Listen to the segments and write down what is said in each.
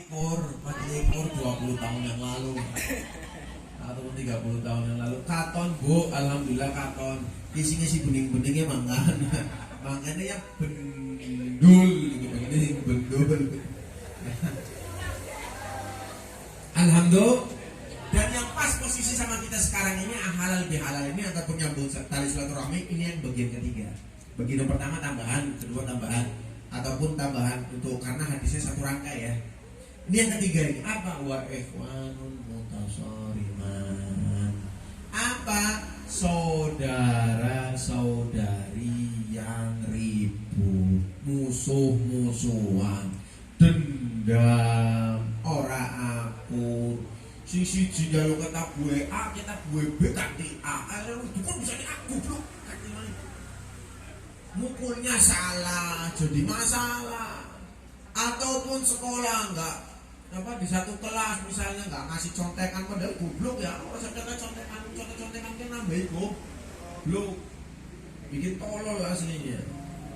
20 tahun yang lalu ataupun 30 tahun yang lalu katon bu, alhamdulillah katon ngisi bening-beningnya mangan ya bendul ini bendul alhamdulillah. Dan yang pas posisi sama kita sekarang ini halal bihalal ini ataupun nyambung tali silaturahmi ini yang bagian ketiga. Bagian yang pertama tambahan, kedua tambahan ataupun tambahan untuk karena hadisnya satu rangka ya. Ini yang ketiga ini apa? Wa ikhwanul mutasariman. Apa? Saudara-saudari yang ribut, musuh-musuhan, dendam, ora akur. Sisi jalo kata gue A, kita gue B, ganti A. Itu kan bisa aku bro. Mukulnya salah, jadi masalah. Ataupun sekolah enggak apa di satu kelas misalnya enggak ngasih contekan padahal goblok ya. Orang sedekah contekan kan nambah goblok. Bikin tolol aslinya.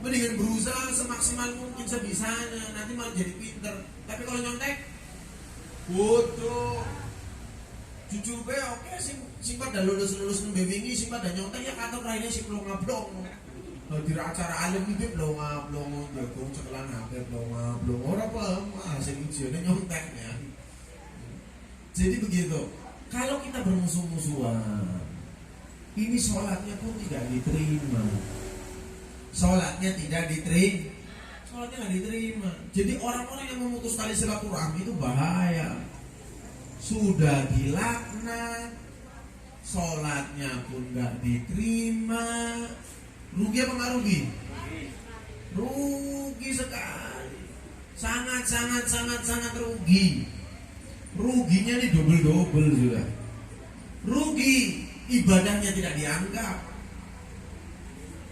Mendingan berusaha semaksimal mungkin sebisanya, nanti malah jadi pinter. Tapi kalau nyontek bodoh. Jujur be oke sing pada lulus mbewingi sing pada nyontek ya kantor lainnya sing blong-blong. Di acara alim iki blong-blong jago cekelan HP blong-blong ora paham sing ijine nyonteknya. Jadi begitu. Kalau kita bermusuh-musuhan, ini sholatnya pun tidak diterima. Sholatnya tidak diterima. Jadi orang-orang yang memutus tali silaturahmi itu bahaya. Sudah dilaknat, sholatnya pun gak diterima. Rugi apa gak rugi? Rugi sekali. Sangat rugi. Ruginya ini double sudah. Rugi, ibadahnya tidak dianggap.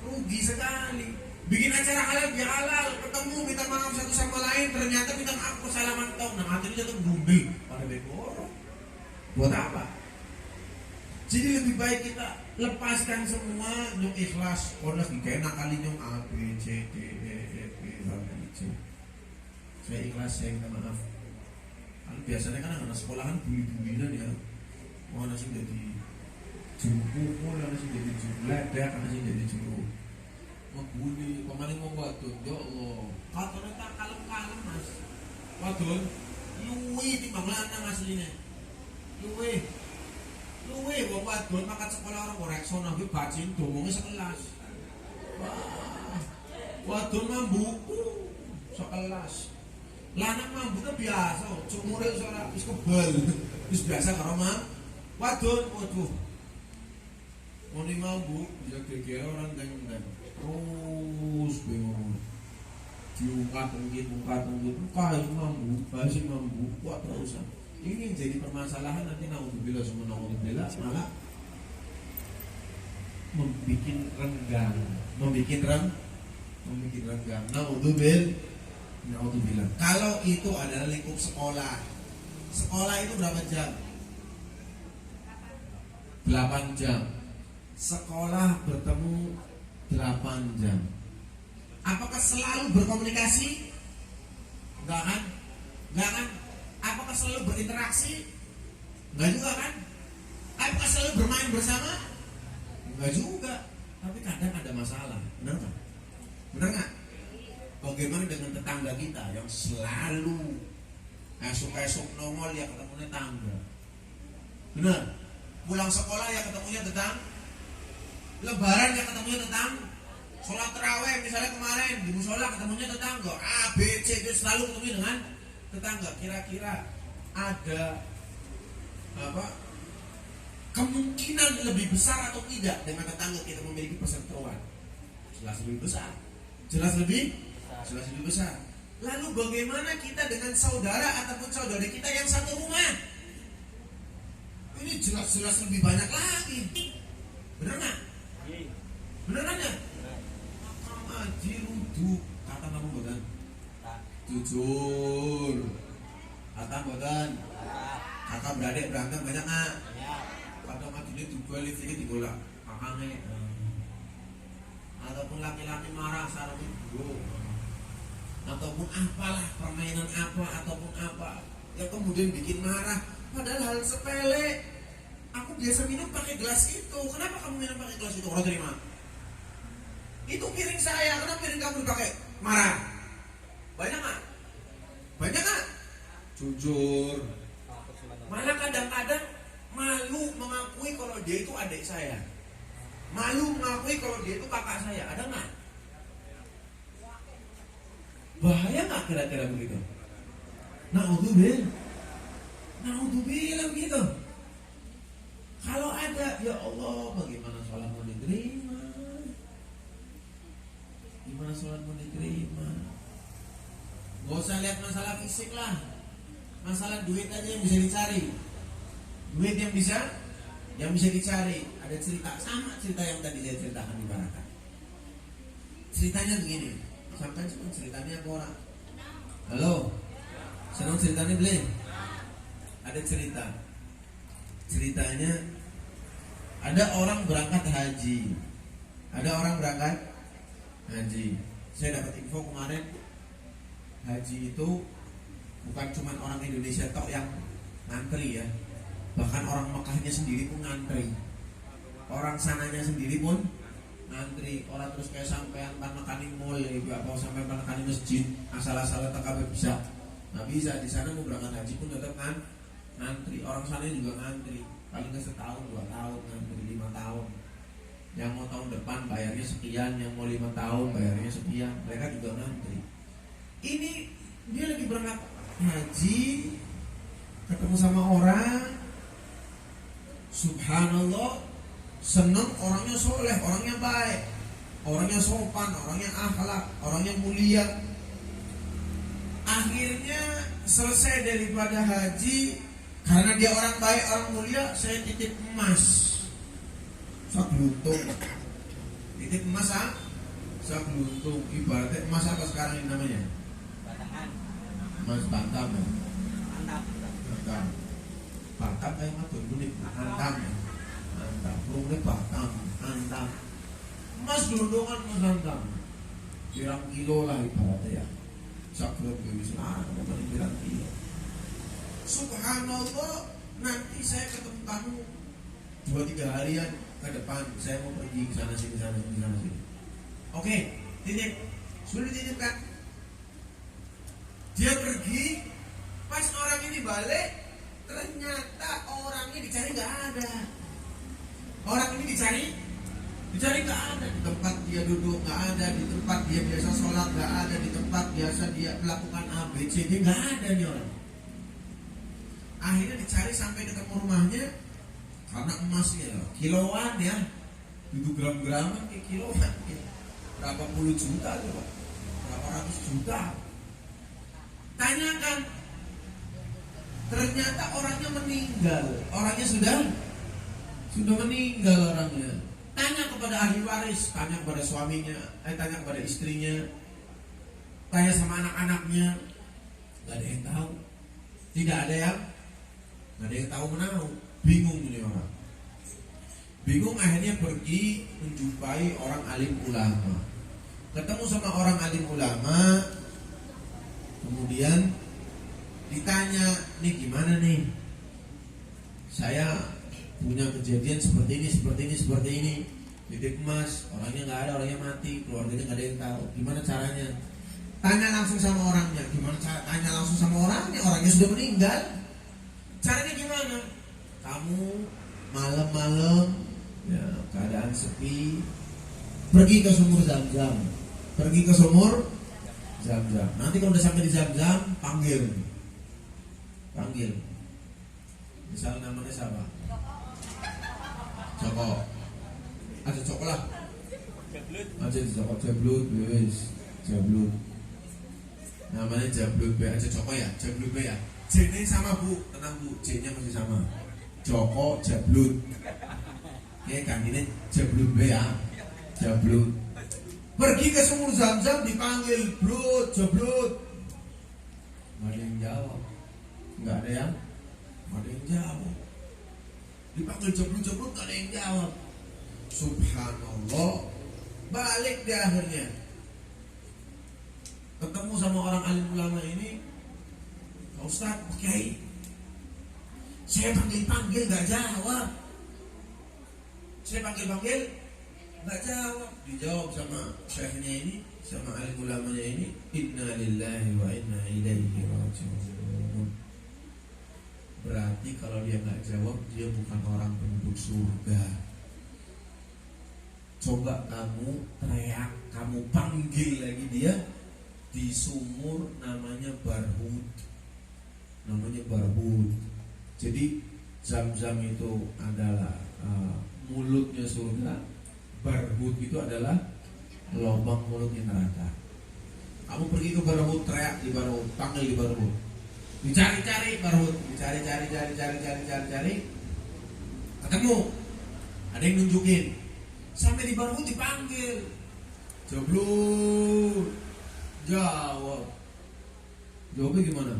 Rugi sekali. Bikin acara halal bihalal, ketemu minta maaf satu sama lain, ternyata minta maaf kesalahan tau. Nah hatinya jatuh gundul pada bekor. Buat apa? Jadi lebih baik kita lepaskan semua nyong ikhlas. Konas dikenak kali nyong A B C D E F G sampai C. Saya ikhlas, saya minta maaf. Kalau biasanya kan anak sekolahan bully-bulinan ya. Mau anak sing jadi juru pukul, anak sing jadi juru ledak, anak sing jadi juru membuli. Kemarin mau wadon, ya Allah. Katanya tak kalem-kalem mas. Wadon, luwe timbang lanang aslinya. Luwe wong wadon makan sekolah orang koreksona kuwi bacin domongnya sekelas. Wah. Wadon mambuku sekelas. Lanang mambuknya biasa, cumure ora wis kebal. Wis biasa karo wadon, waduh. Moni mambu bisa geger orang ganteng. Terus bingung. Diungkat-ungkit, masih mambu, kuat terusan. Ini yang jadi permasalahan nanti naudzubillah malah membikin renggang. Naudzubillah. Kalau itu adalah lingkup sekolah. Sekolah itu berapa jam? 8 jam. Sekolah bertemu 8 jam. Apakah selalu berkomunikasi? Enggak kan? Apakah selalu berinteraksi? Enggak juga kan? Apakah selalu bermain bersama? Enggak juga. Tapi kadang ada masalah. Benar nggak? Bagaimana dengan tetangga kita yang selalu esok nongol ya ketemunya tangga? Benar? Pulang sekolah ya ketemunya tetangga. Lebaran ya ketemunya tetangga. Sholat tarawih misalnya kemarin di musola ketemunya tetangga. A, B, C itu selalu ketemu dengan tetangga. Kira-kira ada kemungkinan lebih besar atau tidak dengan tetangga kita memiliki perseteruan? Jelas lebih besar. Lalu bagaimana kita dengan saudara ataupun saudari kita yang satu rumah? Ini jelas lebih banyak lagi. Bener nggak? Bener aja. Ngaji ruduk kata kamu bukan? Jujur. Kata bukan? Kakak beradik berantem banyak nggak? Kadang ngajinya juga listriknya digolak. Kakaknya. Ataupun laki-laki marah sarung ibu. Ataupun apalah permainan apa ataupun apa. yang kemudian bikin marah. Padahal hal sepele. Aku biasa minum pakai gelas itu. Kenapa kamu minum pakai gelas itu? Orang terima. Itu piring saya. Kenapa piring kamu dipakai? Marah. Banyak nggak? Banyak nggak? Jujur. Malah kadang-kadang malu mengakui kalau dia itu adik saya. Malu mengakui kalau dia itu kakak saya. Ada nggak? Bahaya nggak kira-kira begitu? Naudzubillah gitu. Kalau ada, ya Allah, bagaimana sholatmu diterima? Gimana sholatmu diterima? Gak usah lihat masalah fisik lah. Masalah duit aja yang bisa dicari. Duit yang bisa dicari. Ada cerita, sama cerita yang tadi saya ceritakan di Barakat. Ceritanya begini. Sampai ceritanya apa orang? Halo? Senang ceritanya beli? Ada cerita. Ceritanya ada orang berangkat haji. Saya dapat info kemarin, haji itu bukan cuma orang Indonesia tok yang ngantri ya. Bahkan orang Mekahnya sendiri pun ngantri. Orang sananya sendiri pun ngantri. Orang terus kayak sampean panekani mall gitu, apa sampai panekani masjid, asal-asalan tak kabeh bisa. Nah bisa, di sana mau berangkat haji pun tetap ngantri. Orang sana juga ngantri. Paling nggak setahun, 2 tahun, ngantri 5 tahun. Yang mau tahun depan bayarnya sekian, yang mau 5 tahun bayarnya sekian. Mereka juga ngantri. Ini dia lagi berangkat haji, ketemu sama orang, subhanallah, seneng, orangnya soleh, orangnya baik, orangnya sopan, orangnya akhlak, orangnya mulia. Akhirnya selesai daripada haji, karena dia orang baik, orang mulia, saya titip emas sagluntung. Titip emas sagluntung. Ibaratnya emas apa sekarang ini namanya? Emas bantam ya? Bantam kayak matun kulit. Antam ya? Antam. Kurungnya bantam. Antam. Emas gelundungan, emas antam. Pirang kilo lah ibaratnya ya. Sagluntung bisa pirang kilo. Subhanallah, nanti saya ketemu kamu 2-3 harian ke depan. Saya mau pergi ke sana sini. Oke, titip. Sudah dititipkan. Dia pergi, pas orang ini balik, ternyata orangnya dicari nggak ada. Orang ini dicari nggak ada. Di tempat dia duduk nggak ada, di tempat dia biasa sholat nggak ada, di tempat biasa dia melakukan ABCD nggak ada nih orang. Akhirnya dicari sampai ketemu rumahnya, karena emasnya kiloan ya, duduk gram-graman kayak kiloan ya. Berapa puluh juta coba, berapa ratus juta. Tanyakan, ternyata orangnya meninggal, orangnya sudah meninggal orangnya. Tanya kepada ahli waris, tanya kepada suaminya, tanya kepada istrinya, tanya sama anak-anaknya, nggak ada yang tahu, tidak ada yang tahu menau. Bingung ini orang. Bingung, akhirnya pergi menjumpai orang alim ulama. Ketemu sama orang alim ulama, kemudian ditanya, nih gimana nih? Saya punya kejadian seperti ini. Titip emas, orangnya nggak ada, orangnya mati, keluarganya nggak ada yang tahu. Gimana caranya? Tanya langsung sama orangnya. Gimana cara? Tanya langsung sama orangnya sudah meninggal. Caranya gimana? Kamu malam-malam ya, keadaan sepi, pergi ke sumur Zam-Zam. Nanti kalau udah sampai di Zam-Zam, panggil. Misal namanya siapa? Joko. Ada Joko lah. Aja Joko Jablut, Jablut. Namanya Jablut B. Aja Joko ya, Jablut B ya. J-nya sama Bu, tenang Bu, J-nya masih sama. Joko Jablut. Oke, kan ini Jablut B ya. Jablut. Pergi ke sumur Zam-Zam, dipanggil, Blut, Jablut. Nggak ada yang jawab. Nggak ada yang jawab. Dipanggil Jablut, nggak ada yang jawab. Subhanallah. Balik di akhirnya. Ketemu sama orang alim ulama ini. Pak Ustadz, Pak Kiai, saya panggil-panggil nggak jawab. Saya panggil-panggil nggak jawab. Dijawab sama syekhnya ini, sama alim ulamanya ini, inna lillahi wa inna ilaihi raji'un. Berarti kalau dia nggak jawab, dia bukan orang penduduk surga. Coba kamu teriak, kamu panggil lagi dia di sumur namanya barhud. Namanya barhud. Jadi Zam-Zam itu adalah mulutnya surga, barhud itu adalah lubang mulutnya neraka. Kamu pergi ke barhud, teriak di barhud, panggil di barhud, dicari-cari barhud, dicari, ketemu, ada yang nunjukin, sampai di barhud dipanggil, Jablud, jawabnya gimana?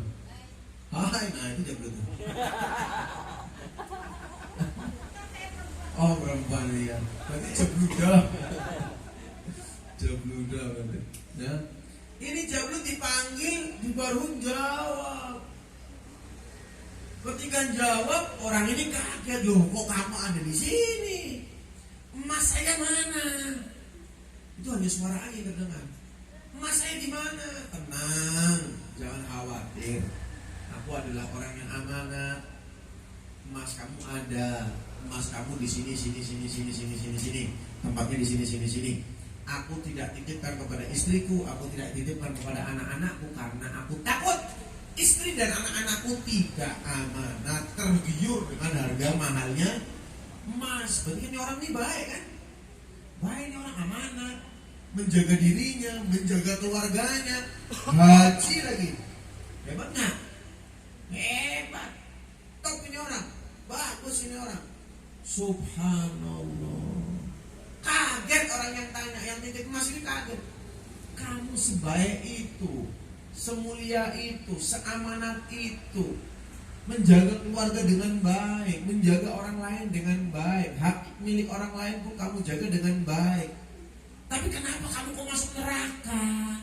Hai, nah itu Jablud. Oh, perempuan ya. Berarti Jabludah berarti. Ya. Ini Jablud dipanggil, di barhud jawab. Ketika jawab, orang ini kaget, loh kok kamu ada di sini? Emas saya mana? Itu hanya suara aja terdengar. Emas saya di mana? Tenang, jangan khawatir. Aku adalah orang yang amanat. Emas kamu ada. Emas kamu di sini. Tempatnya di sini. Aku tidak titipkan kepada istriku, aku tidak titipkan kepada anak-anakku karena aku takut istri dan anak-anakku tidak amanat, tergiur dengan harga mahalnya emas. Berarti ini orang ini baik kan? Baik, ini orang amanat, menjaga dirinya, menjaga keluarganya, haji lagi. Hebat nggak? Hebat. Top ini orang, bagus ini orang. Subhanallah. Kaget orang yang tanya, yang titip emas ini kaget. Kamu sebaik itu, semulia itu, seamanat itu, menjaga keluarga dengan baik, menjaga orang lain dengan baik, hak milik orang lain pun kamu jaga dengan baik. Tapi kenapa kamu kok masuk neraka?